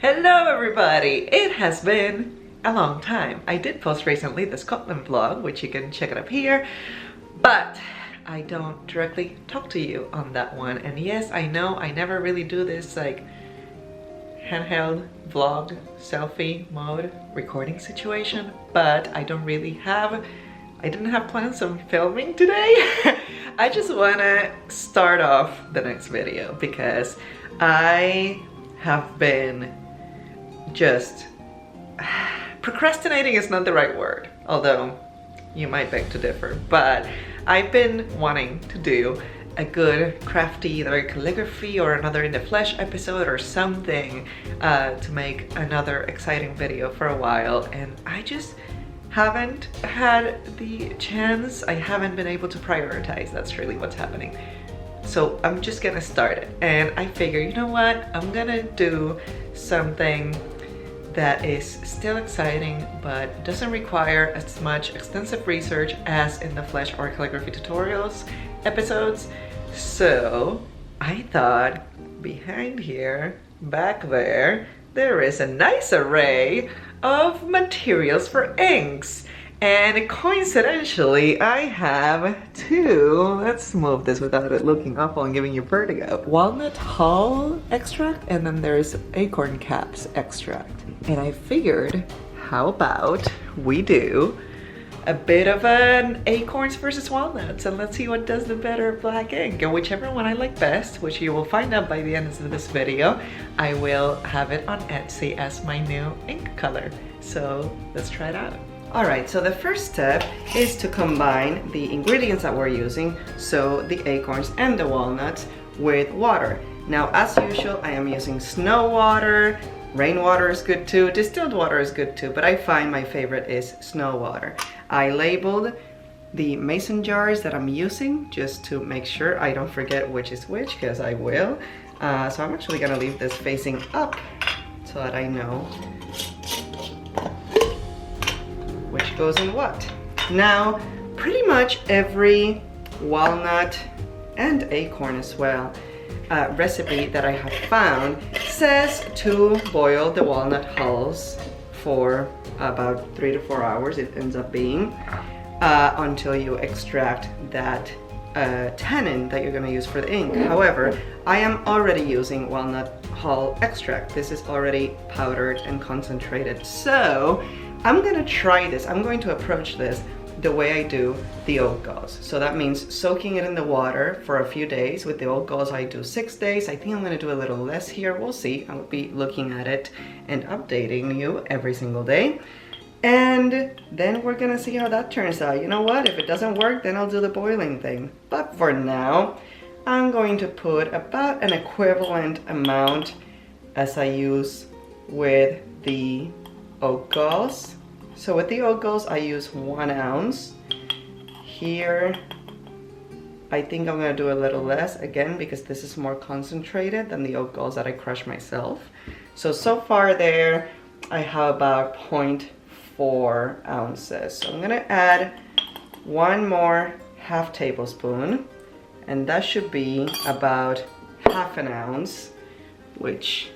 Hello everybody! It has been a long time. I did post recently the Scotland vlog, which you can check it up here, but I don't directly talk to you on that one. And yes, I know I never really do this like handheld vlog selfie mode recording situation, but I didn't have plans on filming today. I just wanna start off the next video because I have been just procrastinating is not the right word, although you might beg to differ, but I've been wanting to do a good crafty either calligraphy or another in the flesh episode or something to make another exciting video for a while, and I just haven't had the chance. I haven't been able to prioritize. That's really what's happening. So I'm just gonna start it, and I figure, you know what, I'm gonna do something that is still exciting but doesn't require as much extensive research as in the flesh or calligraphy tutorials episodes. So I thought behind here, back there is a nice array of materials for inks. And coincidentally, I have two. Let's move this without it looking awful and giving you vertigo. Walnut hull extract, and then there's acorn caps extract. And I figured, how about we do a bit of an acorns versus walnuts, and let's see what does the better black ink. And whichever one I like best, which you will find out by the end of this video, I will have it on Etsy as my new ink color. So let's try it out. Alright, so the first step is to combine the ingredients that we're using, so the acorns and the walnuts, with water. Now, as usual, I am using snow water. Rainwater is good too, distilled water is good too, but I find my favorite is snow water. I labeled the mason jars that I'm using just to make sure I don't forget which is which, because I will. So I'm actually gonna leave this facing up so that I know which goes in what. Now, pretty much every walnut and acorn as well recipe that I have found says to boil the walnut hulls for about 3 to 4 hours, it ends up being, until you extract that tannin that you're gonna use for the ink. However, I am already using walnut hull extract. This is already powdered and concentrated. So I'm gonna try this. I'm going to approach this the way I do the oat gauze. So that means soaking it in the water for a few days. With the oat gauze, I do 6 days. I think I'm gonna do a little less here. We'll see. I'll be looking at it and updating you every single day. And then we're gonna see how that turns out. You know what? If it doesn't work, then I'll do the boiling thing. But for now, I'm going to put about an equivalent amount as I use with the oat gauze. So with the oat gauze, I use 1 ounce. Here, I think I'm gonna do a little less, again, because this is more concentrated than the oat gauze that I crush myself. So far there, I have about 0.4 ounces. So I'm gonna add 1 more half tablespoon, and that should be about half an ounce, which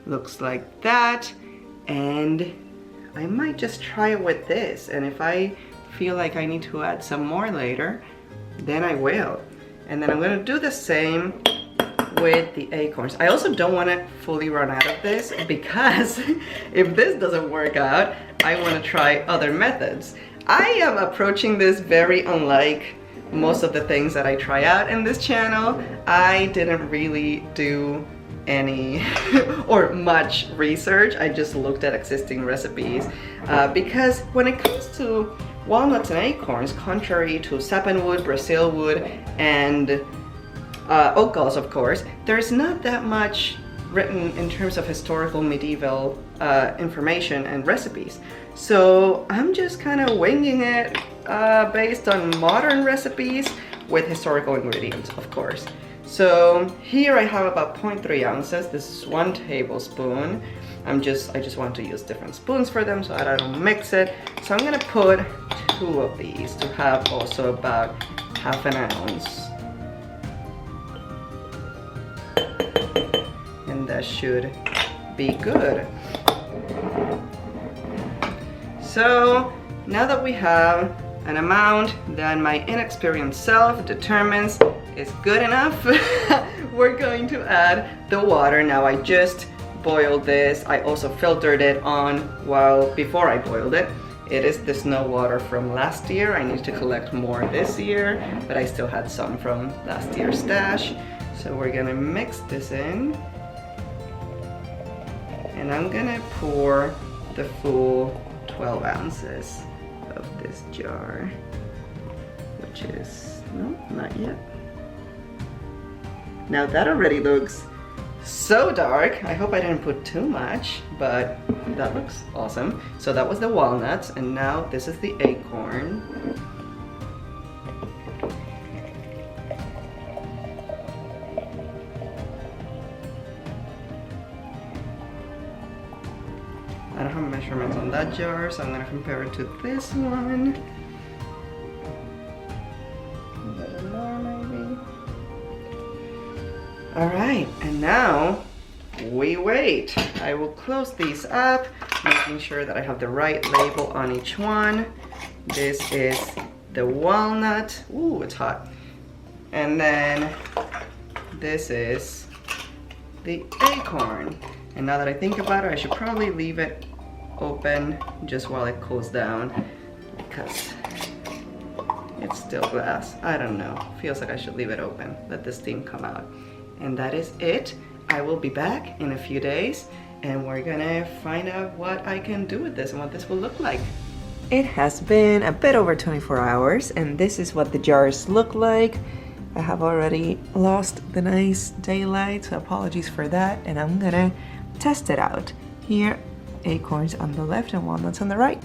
looks like that. And I might just try it with this, and if I feel like I need to add some more later, then I will. And then I'm gonna do the same with the acorns. I also don't want to fully run out of this, because if this doesn't work out, I want to try other methods. I am approaching this very unlike most of the things that I try out in this channel. I didn't really do any or much research. I just looked at existing recipes because when it comes to walnuts and acorns, contrary to sappanwood, Brazil wood, and oat gauze, of course, there's not that much written in terms of historical medieval information and recipes. So I'm just kind of winging it based on modern recipes with historical ingredients, of course. So here I have about 0.3 ounces. This is 1 tablespoon. I just want to use different spoons for them so that I don't mix it. So I'm gonna put 2 of these to have also about half an ounce. And that should be good. So now that we have an amount that my inexperienced self determines is good enough, we're going to add the water. Now I just boiled this. I also filtered it before I boiled it. It is the snow water from last year. I need to collect more this year, but I still had some from last year's stash. So we're gonna mix this in. And I'm gonna pour the full 12 ounces of this jar, which is, no, not yet. Now that already looks so dark. I hope I didn't put too much, but that looks awesome. So that was the walnuts, and now this is the acorn. I don't have measurements on that jar, so I'm gonna compare it to this one. A little more maybe. All right, and now we wait. I will close these up, making sure that I have the right label on each one. This is the walnut. Ooh, it's hot. And then this is the acorn. And now that I think about it, I should probably leave it open just while it cools down because it's still glass. I don't know. Feels like I should leave it open. Let the steam come out. And that is it. I will be back in a few days and we're gonna find out what I can do with this and what this will look like. It has been a bit over 24 hours and this is what the jars look like. I have already lost the nice daylight, so apologies for that, and I'm gonna test it out. Here, acorns on the left and walnuts on the right.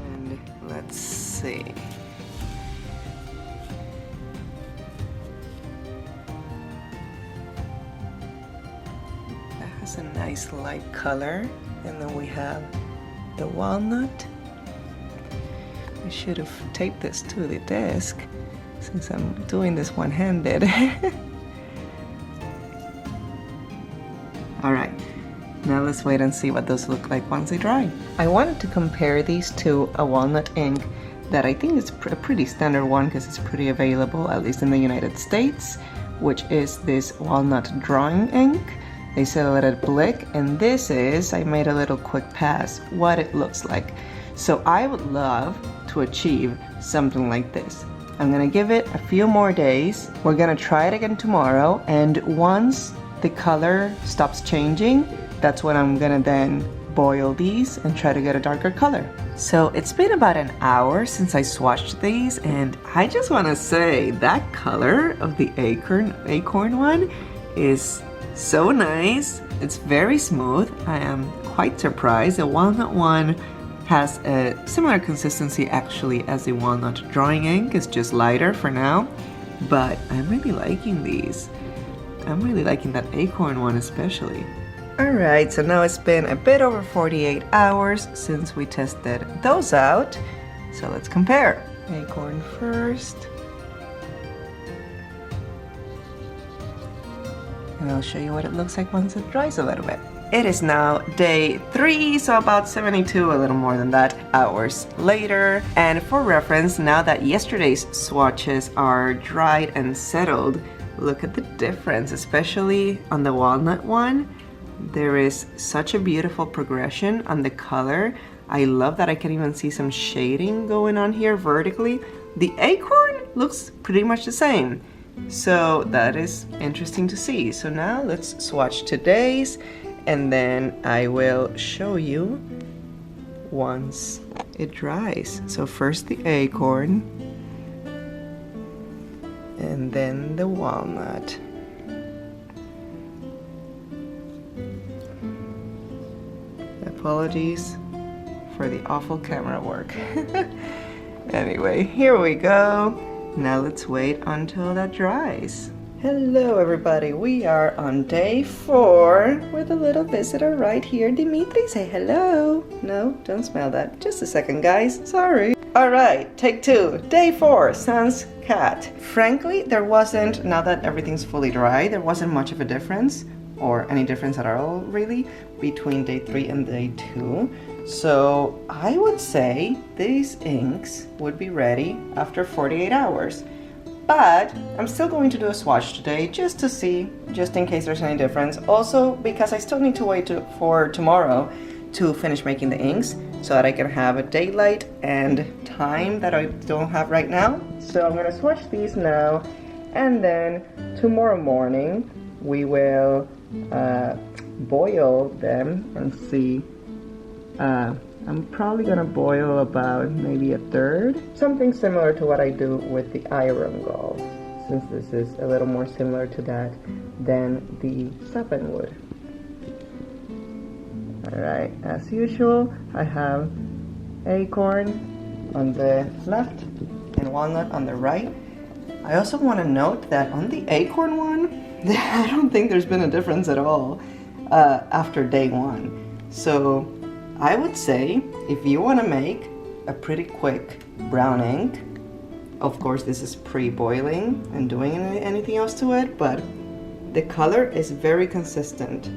And let's see. That has a nice light color. And then we have the walnut. I should have taped this to the desk since I'm doing this one-handed. All right, now let's wait and see what those look like once they dry. I wanted to compare these to a walnut ink that I think is a pretty standard one because it's pretty available, at least in the United States, which is this walnut drawing ink. They sell it at Blick, and this is, I made a little quick pass, what it looks like. So I would love to achieve something like this. I'm gonna give it a few more days. We're gonna try it again tomorrow, and once the color stops changing, that's when I'm gonna then boil these and try to get a darker color. So it's been about an hour since I swatched these, and I just wanna say that color of the acorn one is so nice. It's very smooth. I am quite surprised. The walnut one has a similar consistency actually as the walnut drawing ink. It's just lighter for now, but I'm really liking these. I'm really liking that acorn one especially. All right, so now it's been a bit over 48 hours since we tested those out. So let's compare. Acorn first. And I'll show you what it looks like once it dries a little bit. It is now day 3, so about 72, a little more than that, hours later. And for reference, now that yesterday's swatches are dried and settled, look at the difference, especially on the walnut one. There is such a beautiful progression on the color. I love that I can even see some shading going on here vertically. The acorn looks pretty much the same. So that is interesting to see. So now let's swatch today's, and then I will show you once it dries. So first the acorn, and then the walnut. Apologies for the awful camera work. Anyway, here we go. Now let's wait until that dries. Hello everybody, we are on day 4 with a little visitor right here. Dimitri, say hello. No, don't smell that. Just a second guys, sorry. All right, take two. Day 4, sans cat. Frankly, there wasn't, now that everything's fully dry, there wasn't much of a difference, or any difference at all, really, between day 3 and day 2. So I would say these inks would be ready after 48 hours. But I'm still going to do a swatch today just to see, just in case there's any difference. Also, because I still need to wait for tomorrow to finish making the inks so that I can have a daylight and time that I don't have right now. So I'm gonna swatch these now, and then tomorrow morning we will boil them and see. I'm probably gonna boil about maybe a third, something similar to what I do with the iron gall, since this is a little more similar to that than the sappanwood. Alright, as usual, I have Acorn on the left and Walnut on the right. I also want to note that on the Acorn one, I don't think there's been a difference at all after day 1. So I would say if you want to make a pretty quick brown ink, of course this is pre-boiling and doing anything else to it, but the color is very consistent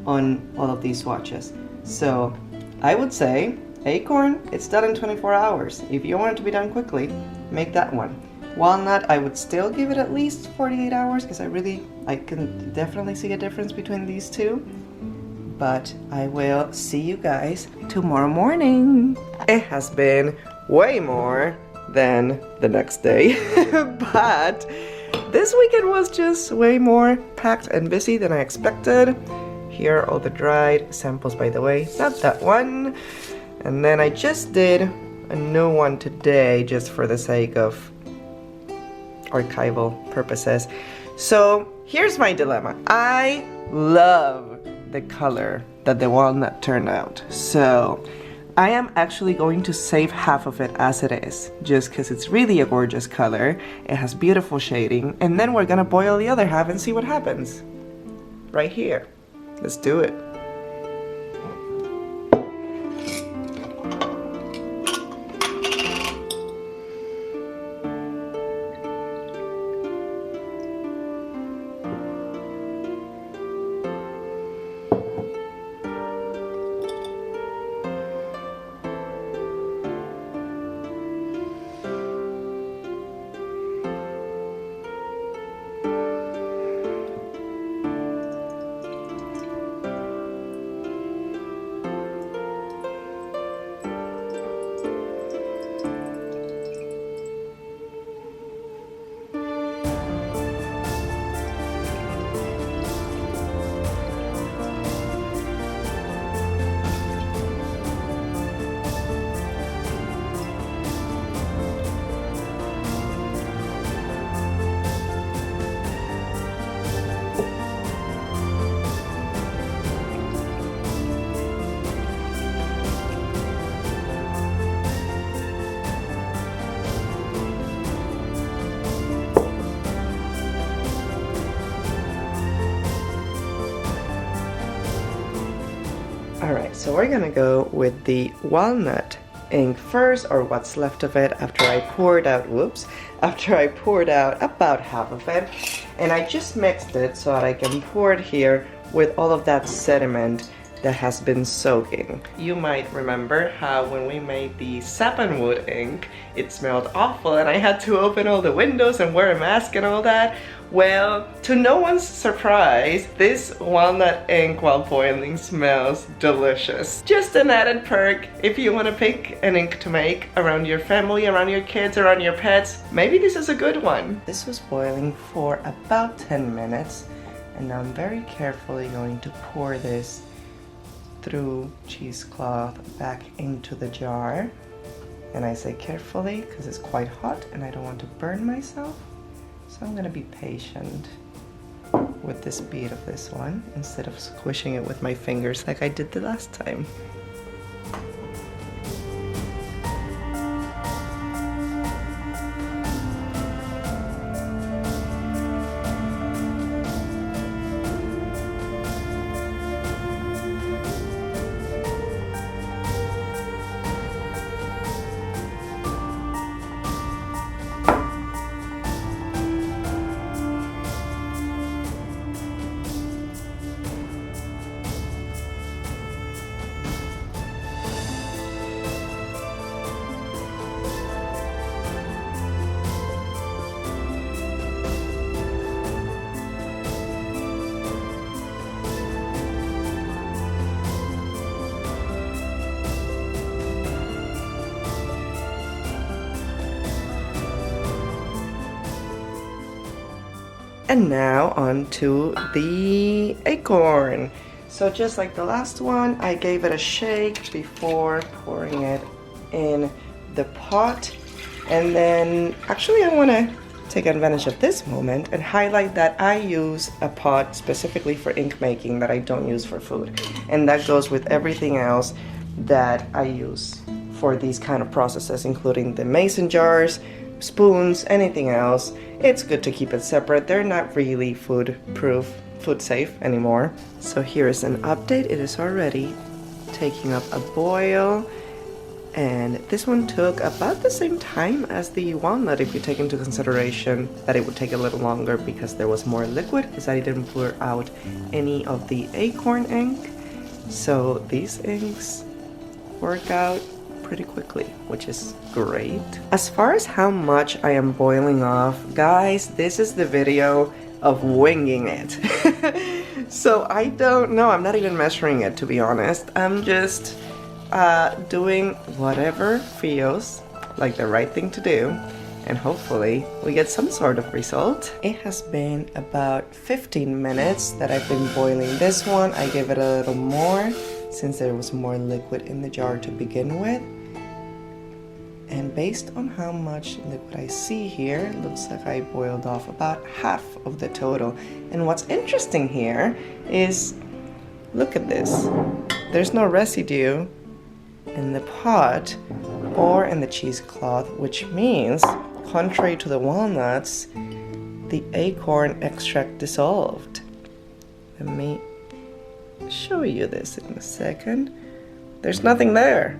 on all of these swatches. So I would say Acorn, it's done in 24 hours. If you want it to be done quickly, make that one. Walnut, I would still give it at least 48 hours because I can definitely see a difference between these two. But I will see you guys tomorrow morning. It has been way more than the next day, but this weekend was just way more packed and busy than I expected. Here are all the dried samples, by the way, not that one. And then I just did a new one today just for the sake of archival purposes. So here's my dilemma. I love the color that the walnut turned out. So I am actually going to save half of it as it is, just because it's really a gorgeous color. It has beautiful shading, and then we're gonna boil the other half and see what happens. Right here. Let's do it. Alright, so we're gonna go with the walnut ink first, or what's left of it after I poured out, after I poured out about half of it. And I just mixed it so that I can pour it here with all of that sediment that has been soaking. You might remember how when we made the sappanwood ink, it smelled awful and I had to open all the windows and wear a mask and all that. Well, to no one's surprise, this walnut ink while boiling smells delicious. Just an added perk if you want to pick an ink to make around your family, around your kids, around your pets. Maybe this is a good one. This was boiling for about 10 minutes and now I'm very carefully going to pour this through cheesecloth back into the jar. And I say carefully because it's quite hot and I don't want to burn myself. So I'm gonna be patient with this bead of this one instead of squishing it with my fingers like I did the last time. And now on to the acorn. So just like the last one, I gave it a shake before pouring it in the pot. And then actually I want to take advantage of this moment and highlight that I use a pot specifically for ink making that I don't use for food. And that goes with everything else that I use for these kind of processes, including the mason jars, spoons, anything else. It's good to keep it separate. They're not really food safe anymore. So here is an update. It is already taking up a boil. And this one took about the same time as the walnut, if you take into consideration that it would take a little longer because there was more liquid, as I didn't pour out any of the acorn ink. So these inks work out pretty quickly, which is great. As far as how much I am boiling off, guys, this is the video of winging it. So I don't know, I'm not even measuring it, to be honest. I'm just doing whatever feels like the right thing to do, and hopefully we get some sort of result. It has been about 15 minutes that I've been boiling this one. I gave it a little more since there was more liquid in the jar to begin with. And based on how much liquid I see here, it looks like I boiled off about half of the total. And what's interesting here is, look at this. There's no residue in the pot or in the cheesecloth, which means, contrary to the walnuts, the acorn extract dissolved. Let me show you this in a second. There's nothing there.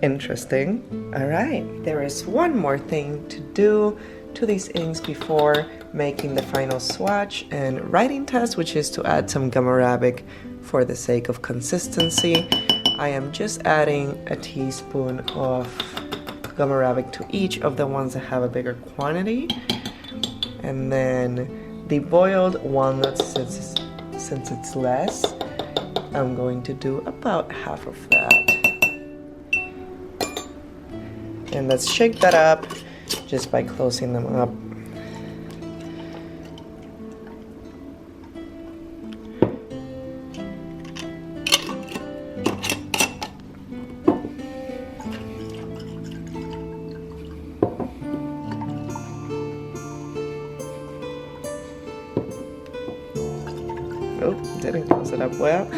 Interesting. All right, there is one more thing to do to these inks before making the final swatch and writing test, which is to add some gum arabic for the sake of consistency. I am just adding a teaspoon of gum arabic to each of the ones that have a bigger quantity. And then the boiled walnuts, since it's less, I'm going to do about half of that. And let's shake that up just by closing them up. Oh, didn't close it up well.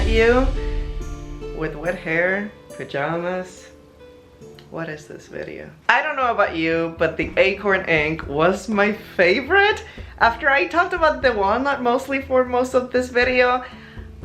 you with wet hair, pajamas. What is this video? I don't know about you, but the acorn ink was my favorite. After I talked about the walnut mostly for most of this video,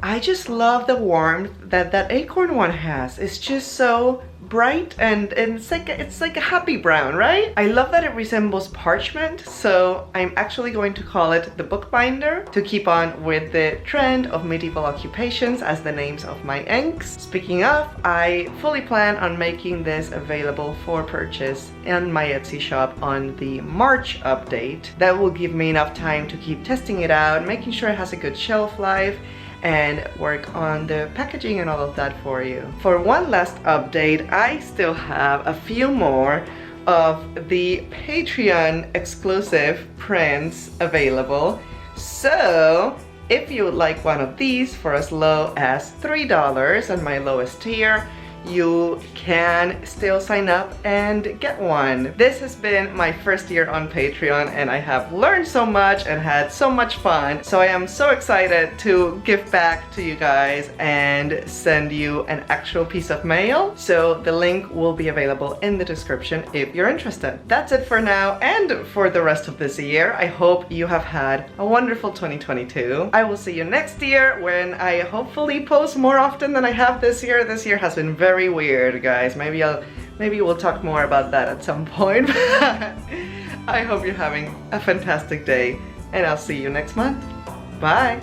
I just love the warmth that that acorn one has. It's just so bright and it's like a happy brown, right? I love that it resembles parchment, so I'm actually going to call it the bookbinder to keep on with the trend of medieval occupations as the names of my inks. Speaking of, I fully plan on making this available for purchase in my Etsy shop on the March update. That will give me enough time to keep testing it out, making sure it has a good shelf life, and work on the packaging and all of that for you. For one last update, I still have a few more of the Patreon exclusive prints available. So if you would like one of these for as low as $3 on my lowest tier, you can still sign up and get one. This has been my first year on Patreon and I have learned so much and had so much fun. So I am so excited to give back to you guys and send you an actual piece of mail. So the link will be available in the description if you're interested. That's it for now and for the rest of this year. I hope you have had a wonderful 2022. I will see you next year when I hopefully post more often than I have this year. This year has been very weird, guys. Maybe we'll talk more about that at some point. I hope you're having a fantastic day and I'll see you next month. Bye.